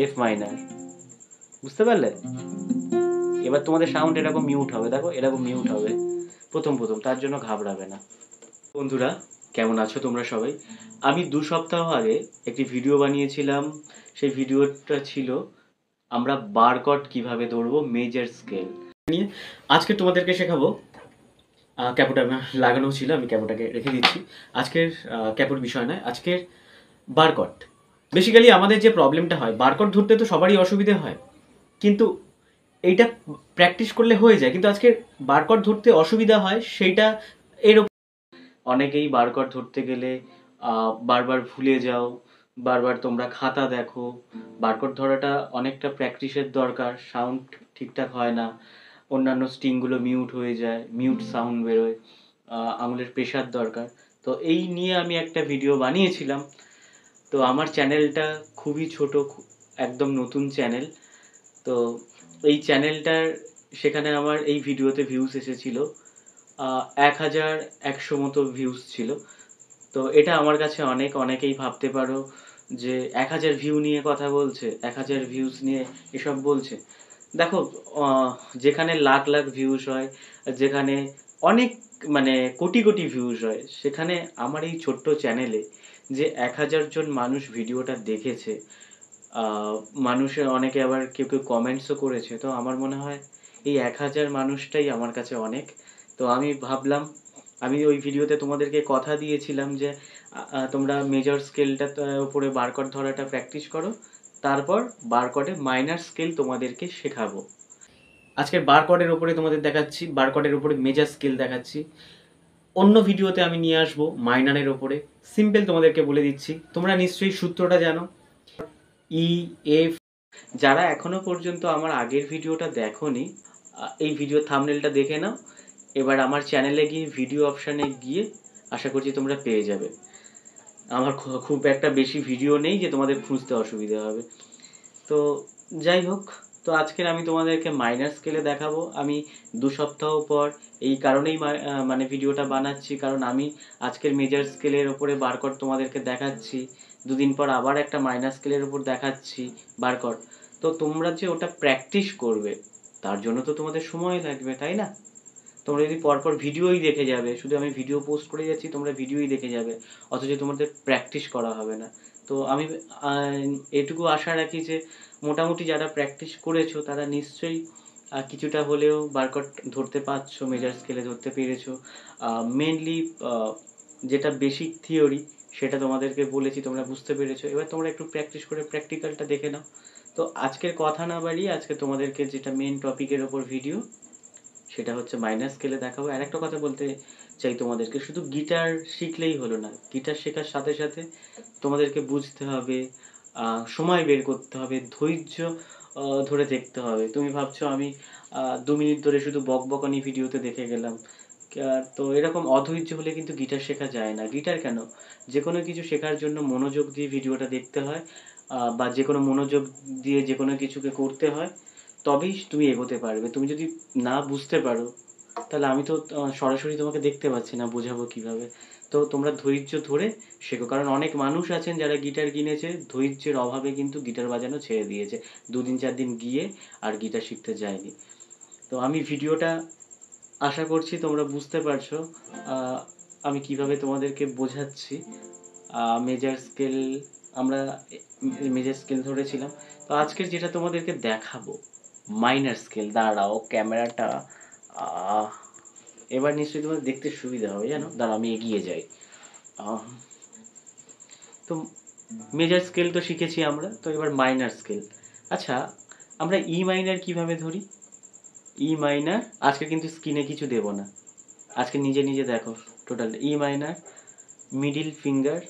F minor, বুঝতে পারলে? এবার তোমাদের সাউন্ড এরকম মিউট হবে, দেখো এরকম মিউট হবে প্রথম প্রথম, তার জন্য ঘাবড়াবে না। বন্ধুরা কেমন আছো তোমরা সবাই? আমি 2 সপ্তাহ আগে একটি ভিডিও বানিয়েছিলাম, সেই ভিডিওটা ছিল আমরা বার কর্ড কিভাবে ধরবো মেজার স্কেল নিয়ে। আজকে তোমাদেরকে শেখাবো, ক্যাপোটা লাগানো ছিল, আমি ক্যাপোটাকে রেখে দিচ্ছি। আজকের ক্যাপোর বিষয় নয়, আজকের বার কর্ড। বেসিক্যালি আমাদের যে প্রবলেমটা হয়, বার কর্ড ধরতে তো সবারই অসুবিধে হয়, কিন্তু এইটা প্র্যাকটিস করলে হয়ে যায়। কিন্তু আজকে বার কর্ড ধরতে অসুবিধা হয় সেইটা এর অনেকেই বার কর্ড ধরতে গেলে বারবার ভুলে যাও, বারবার তোমরা খাতা দেখো। বার কর্ড ধরাটা অনেকটা প্র্যাকটিসের দরকার, সাউন্ড ঠিকঠাক হয় না, অন্যান্য স্ট্রিংগুলো মিউট হয়ে যায়, মিউট সাউন্ড বেরোয়, আঙুলের প্রেশার দরকার। তো এই নিয়ে আমি একটা ভিডিও বানিয়েছিলাম। তো আমার চ্যানেলটা খুবই ছোট, একদম নতুন চ্যানেল। তো এই চ্যানেলটার সেখানে আমার এই ভিডিওতে ভিউজ এসেছিল 1100 মতো ভিউজ ছিল। তো এটা আমার কাছে অনেক, অনেকেই ভাবতে পারো যে 1000 ভিউ নিয়ে কথা বলছে, 1000 ভিউজ নিয়ে এসব বলছে। দেখো, যেখানে লাখ লাখ ভিউজ হয়, যেখানে অনেক মানে কোটি কোটি ভিউজ হয়, সেখানে আমার এই ছোট্ট চ্যানেলে যে 1000 জন মানুষ ভিডিওটা দেখেছে, মানুষের অনেকে আবার কেউ কেউ কমেন্টসও করেছে, তো আমার মনে হয় এই 1000 মানুষটাই আমার কাছে অনেক। তো আমি ভাবলাম, আমি ওই ভিডিওতে তোমাদেরকে কথা দিয়েছিলাম যে তোমরা মেজর স্কেলটা উপরে বারকড ধরাটা প্র্যাকটিস করো, তারপর বারকডে মাইনার স্কেল তোমাদেরকে শেখাবো। আজকের বারকডের উপরে তোমাদের দেখাচ্ছি, বারকডের উপরে মেজর স্কেল দেখাচ্ছি। অন্য ভিডিওতে আমি নিয়ে আসবো মাইনারের উপরে। সিম্পল তোমাদেরকে বলে দিচ্ছি, তোমরা নিশ্চয়ই সূত্রটা জানো, ই এফ। যারা এখনো পর্যন্ত আমার আগের ভিডিওটা দেখোনি, এই ভিডিও থাম্বনেলটা দেখে নাও। এবার আমার চ্যানেলে গিয়ে ভিডিও অপশানে গিয়ে আশা করছি তোমরা পেয়ে যাবে। আমার খুব একটা বেশি ভিডিও নেই যে তোমাদের খুঁজতে অসুবিধা হবে। তো যাই হোক, তো আজকের আমি তোমাদেরকে মাইনার স্কেলে দেখাবো। আমি 2 সপ্তাহ পর এই কারণেই মানে ভিডিওটা বানাচ্ছি, কারণ আমি আজকের মেজর স্কেলের ওপরে বারকড তোমাদেরকে দেখাচ্ছি, 2 দিন পর আবার একটা মাইনার স্কেলের উপর দেখাচ্ছি বারকড। তো তোমরা যে ওটা প্র্যাকটিস করবে, তার জন্য তো তোমাদের সময় লাগবে, তাই না? তোমরা যদি পরপর ভিডিওই দেখে যাবে, শুধু আমি ভিডিও পোস্ট করে যাচ্ছি, তোমরা ভিডিওই দেখে যাবে, অথচ তোমাদের প্র্যাকটিস করা হবে না। তো আমি এটুকু আশা রাখি যে মোটামুটি যারা প্র্যাকটিস করেছো তারা নিশ্চয়ই কিছুটা হলেও বারকড ধরতে পারছো, মেজার স্কেলে ধরতে পেরেছো। মেনলি যেটা বেসিক থিওরি সেটা তোমাদেরকে বলেছি, তোমরা বুঝতে পেরেছো। এবার তোমরা একটু প্র্যাকটিস করে প্র্যাকটিক্যালটা দেখে নাও। তো আজকের কথা না বাড়িয়ে আজকে তোমাদেরকে যেটা মেন টপিকের ওপর ভিডিও, সেটা হচ্ছে মাইনার স্কেলে দেখাবো। আর একটা কথা বলতে চাই তোমাদেরকে, শুধু গিটার শিখলেই হলো না, গিটার শেখার সাথে সাথে তোমাদেরকে বুঝতে হবে, সময় বের করতে হবে, ধৈর্য ধরে দেখতে হবে। তুমি ভাবছো আমি 2 মিনিট ধরে শুধু বকবকানি ভিডিওতে দেখে গেলাম, তো এরকম অধৈর্য হলে কিন্তু গিটার শেখা যায় না। গিটার কেন, যে কোনো কিছু শেখার জন্য মনোযোগ দিয়ে ভিডিওটা দেখতে হয়, বা যে কোনো মনোযোগ দিয়ে যে কোনো কিছুকে করতে হয়, তবেই তুমি এগোতে পারবে। তুমি যদি না বুঝতে পারো, তাহলে আমি তো সরাসরি তোমাকে দেখতে পাচ্ছি না, বোঝাবো কিভাবে? তো তোমরা ধৈর্য ধরে শেখো, কারণ অনেক মানুষ আছেন যারা গিটার কিনেছে, ধৈর্যের অভাবে কিন্তু গিটার বাজানো ছেড়ে দিয়েছে, 2 দিন 4 দিন গিয়ে আর গিটার শিখতে যায়নি। তো আমি ভিডিওটা আশা করছি তোমরা বুঝতে পারছো আমি কিভাবে তোমাদেরকে বোঝাচ্ছি। মেজার স্কেল, আমরা মেজার স্কেল ধরেছিলাম। তো আজকের যেটা তোমাদেরকে দেখাবো মাইনার স্কেল। দাঁড়াও, ক্যামেরাটা এবার নিশ্চয়ই তোমাদের দেখতে সুবিধা হবে, জানো? দাঁড়াও আমি এগিয়ে যাই। তো মেজার স্কেল তো শিখেছি আমরা, তো এবার মাইনার স্কেল। আচ্ছা, আমরা ই মাইনার কিভাবে ধরি? ই মাইনার আজকে কিন্তু স্ক্রিনে কিছু দেব না, আজকে নিজে নিজে দেখো। টোটাল ই মাইনার, মিডিল ফিঙ্গার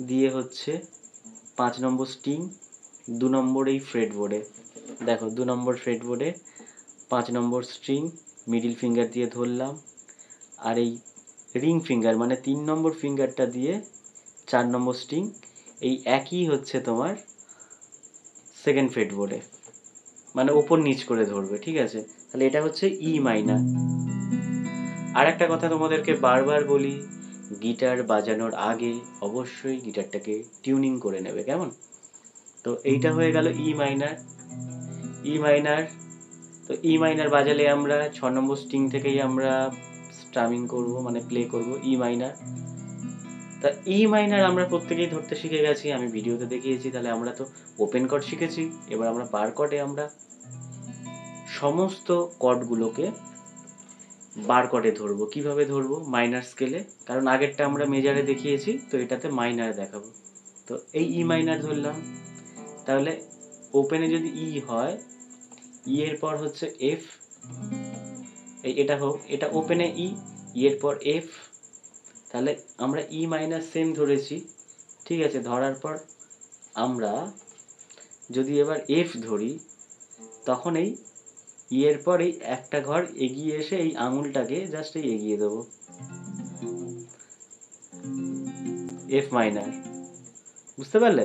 দিয়ে হচ্ছে 5 নম্বর স্ট্রিং, 2 নম্বর এই ফ্রেড বোর্ডে, দেখো 2 নম্বর ফ্রেড বোর্ডে 5 নম্বর স্ট্রিং মিডিল ফিঙ্গার দিয়ে ধরলাম, আর এই রিং ফিঙ্গার মানে 3 নম্বর ফিঙ্গারটা দিয়ে 4 নম্বর স্ট্রিং, এই একই হচ্ছে তোমার সেকেন্ড ফ্রেড বোর্ডে, মানে ওপর নিচ করে ধরবে, ঠিক আছে? তাহলে এটা হচ্ছে ই মাইনার। আর একটা কথা তোমাদেরকে বারবার বলি, গিটার বাজানোর আগে অবশ্যই গিটারটাকে টিউনিং করে নেবে, কেমন? তো এইটা হয়ে গেল ই মাইনার। ই মাইনার, তো ই মাইনার বাজালে আমরা 6 নম্বর স্ট্রিং থেকেই আমরা স্ট্রামিং করব, মানে প্লে করব ই মাইনার। তা ই মাইনার আমরা প্রত্যেকেই ধরতে শিখে গেছি, আমি ভিডিওতে দেখিয়েছি। তাহলে আমরা তো ওপেন কর্ড শিখেছি, এবার আমরা বার কর্ডে আমরা সমস্ত কর্ডগুলোকে বার কর্ডে ধরবো। কিভাবে ধরবো? মাইনার স্কেলে, কারণ আগেরটা আমরা মেজারে দেখিয়েছি, তো এটাতে মাইনার দেখাবো। তো এই ই মাইনার ধরলাম, তাহলে ওপেনে যদি ই হয়, ই এর পর হচ্ছে এফ, এটা হোক, এটা ওপেনে ই, এর পর এফ, তাহলে আমরা ই মাইনার সেম ধরেছি। ঠিক আছে, ধরার পর আমরা যদি এবার এফ ধরি, তখন এই ই এর পর এই একটা ঘর এগিয়ে এসে এই আঙুলটাকে জাস্ট এই এগিয়ে দেবো, এফ মাইনার। বুঝতে পারলে?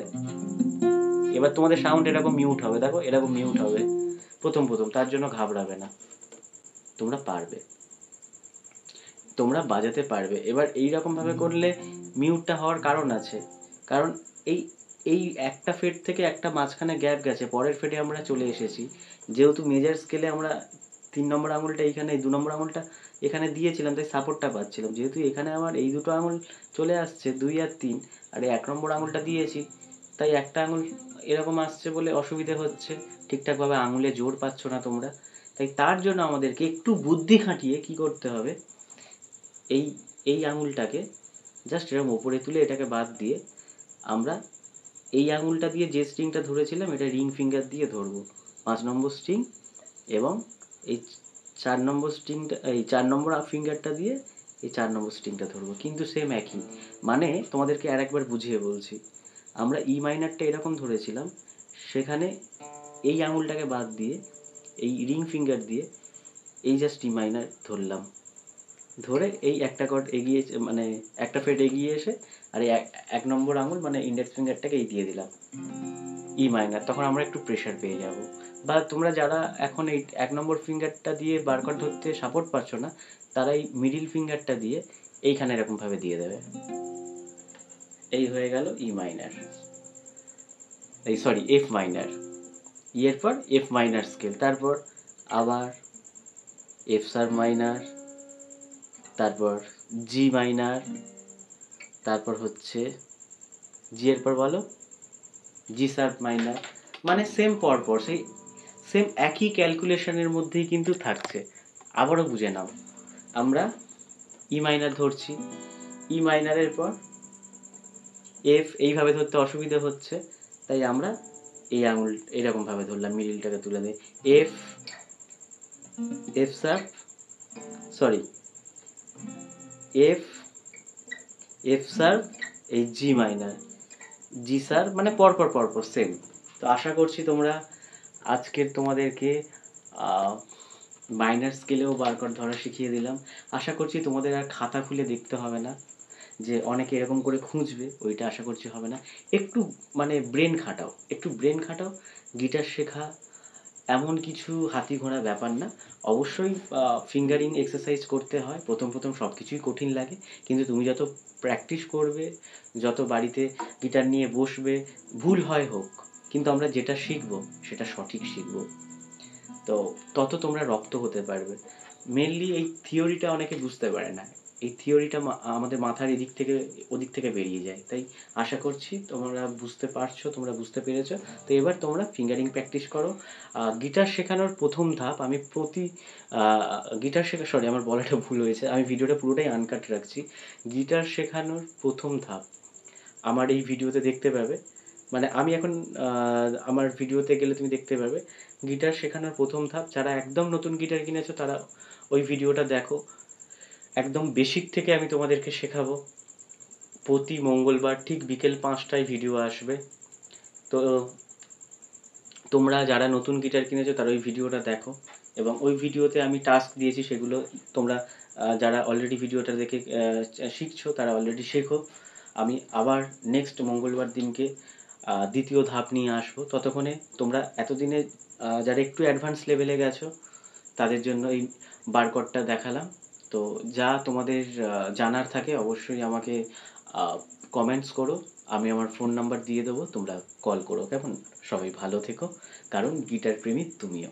এবার তোমাদের সাউন্ড এরকম মিউট হবে, দেখো এরকম মিউট হবে প্রথম প্রথম, তার জন্য ঘাবড়াবে না, তোমরা পারবে, তোমরা বাজাতে পারবে। এবার এইরকম ভাবে করলে মিউটটা হওয়ার কারণ আছে, কারণ এই এই একটা ফেট থেকে একটা মাঝখানে গ্যাপ গেছে, পরের ফেটে আমরা চলে এসেছি। যেহেতু মেজার স্কেলে আমরা 3 নম্বর আঙুলটা এইখানে, এই 2 নম্বর আঙুলটা এখানে দিয়েছিলাম, তাই সাপোর্টটা পাচ্ছিলাম। যেহেতু এখানে আমার এই দুটো আঙুল চলে আসছে 2 আর 3, আর এই 1 নম্বর আঙুলটা দিয়েছি, তাই একটা আঙুল এরকম আসছে বলে অসুবিধে হচ্ছে, ঠিকঠাকভাবে আঙুলে জোর পাচ্ছ না তোমরা। তাই তার জন্য আমাদেরকে একটু বুদ্ধি খাটিয়ে কি করতে হবে, এই এই আঙুলটাকে জাস্ট এরকম ওপরে তুলে এটাকে বাদ দিয়ে আমরা এই আঙুলটা দিয়ে যে স্ট্রিংটা ধরেছিলাম এটা রিং ফিঙ্গার দিয়ে ধরবো, 5 নম্বর স্ট্রিং, এবং এই 4 নম্বর স্ট্রিংটা, এই 4 নম্বর ফিঙ্গারটা দিয়ে এই 4 নম্বর স্ট্রিংটা ধরবো, কিন্তু সেম একই। মানে তোমাদেরকে আর একবার বুঝিয়ে বলছি, আমরা ই মাইনারটা এরকম ধরেছিলাম, সেখানে এই আঙুলটাকে বাদ দিয়ে এই রিং ফিঙ্গার দিয়ে এই জাস্ট ই মাইনার ধরলাম, ধরে এই একটা কর্ড এগিয়ে, মানে একটা ফেট এগিয়ে এসে আর এই 1 নম্বর আঙুল মানে ইন্ডেক্স ফিঙ্গারটাকে এই দিয়ে দিলাম ই মাইনার, তখন আমরা একটু প্রেশার পেয়ে যাব। বা তোমরা যারা এখন এই 1 নম্বর ফিঙ্গারটা দিয়ে বার কর্ড ধরতে সাপোর্ট পাচ্ছ না, তারা এই মিডিল ফিঙ্গারটা দিয়ে এইখানে এরকম ভাবে দিয়ে দেবে। এই হয়ে গেল ই মাইনার, এই সরি এফ মাইনার। ই এর পর এফ মাইনার স্কেল, তারপর আবার এফ শার্প মাইনার, তারপর জি মাইনার, তারপর হচ্ছে জি এর পর বলো জি শার্প মাইনার, মানে সেম পরপর সেই সেম একই ক্যালকুলেশনের মধ্যেই কিন্তু থাকছে। আবারও বুঝে নাও, আমরা ই মাইনার ধরছি, ই মাইনারের পর এফ, এইভাবে ধরতে অসুবিধা হচ্ছে, তাই আমরা এই আঙুল এরকম ভাবে ধরলাম, মিডিলটাকে তুলে দিই, F, F sharp, sorry F, F sharp, এই জি মাইনার, জি স্যার, মানে পরপর পরপর সেম। তো আশা করছি তোমরা আজকের তোমাদেরকে মাইনার স্কেলেও বার কর্ড ধরা শিখিয়ে দিলাম। আশা করছি তোমাদের আর খাতা খুলে দেখতে হবে না, যে অনেকে এরকম করে খুঁজবে, ওইটা আশা করছি হবে না। একটু মানে ব্রেন খাটাও, একটু ব্রেন খাটাও। গিটার শেখা এমন কিছু হাতি ঘোড়া ব্যাপার না। অবশ্যই ফিঙ্গারিং এক্সারসাইজ করতে হয়, প্রথম প্রথম সব কিছুই কঠিন লাগে, কিন্তু তুমি যত প্র্যাকটিস করবে, যত বাড়িতে গিটার নিয়ে বসবে, ভুল হয় হোক, কিন্তু আমরা যেটা শিখবো সেটা সঠিক শিখবো, তো তত তোমরা রপ্ত হতে পারবে। মেনলি এই থিওরিটা অনেকে বুঝতে পারে না, এই থিওরিটা আমাদের মাথার এদিক থেকে ওদিক থেকে বেরিয়ে যায়। তাই আশা করছি তোমরা বুঝতে পারছো, তোমরা বুঝতে পেরেছো। তো এবার তোমরা ফিঙ্গারিং প্র্যাকটিস করো। গিটার শেখানোর প্রথম ধাপ আমি গিটার শেখা, সরি আমার বলাটা ভুল হয়েছে, আমি ভিডিওটা পুরোটাই আনকাট রাখছি। গিটার শেখানোর প্রথম ধাপ আমার এই ভিডিওতে দেখতে পাবে, মানে আমি এখন আমার ভিডিওতে গেলে তুমি দেখতে পাবে। গিটার শেখানোর প্রথম ধাপ, যারা একদম নতুন গিটার কিনেছো তারা ওই ভিডিওটা দেখো, একদম বেসিক থেকে আমি তোমাদেরকে শেখাবো। প্রতি মঙ্গলবার ঠিক বিকেল 5টায় ভিডিও আসবে। তো তোমরা যারা নতুন গিটার কিনেছো তারা ওই ভিডিওটা দেখো, এবং ওই ভিডিওতে আমি টাস্ক দিয়েছি সেগুলো তোমরা যারা অলরেডি ভিডিওটা দেখে শিখছো তারা অলরেডি শেখো। আমি আবার নেক্সট মঙ্গলবার দিনকে দ্বিতীয় ধাপ নিয়ে আসবো। ততক্ষণে তোমরা এতদিনে যারা একটু অ্যাডভান্স লেভেলে গেছো তাদের জন্য এই বারকোডটা দেখালাম। তো যা তোমাদের জানার থাকে অবশ্যই আমাকে কমেন্টস করো, আমি আমার ফোন নাম্বার দিয়ে দেবো, তোমরা কল করো, কেমন? সবাই ভালো থেকো, কারণ গিটার প্রেমী তুমিও।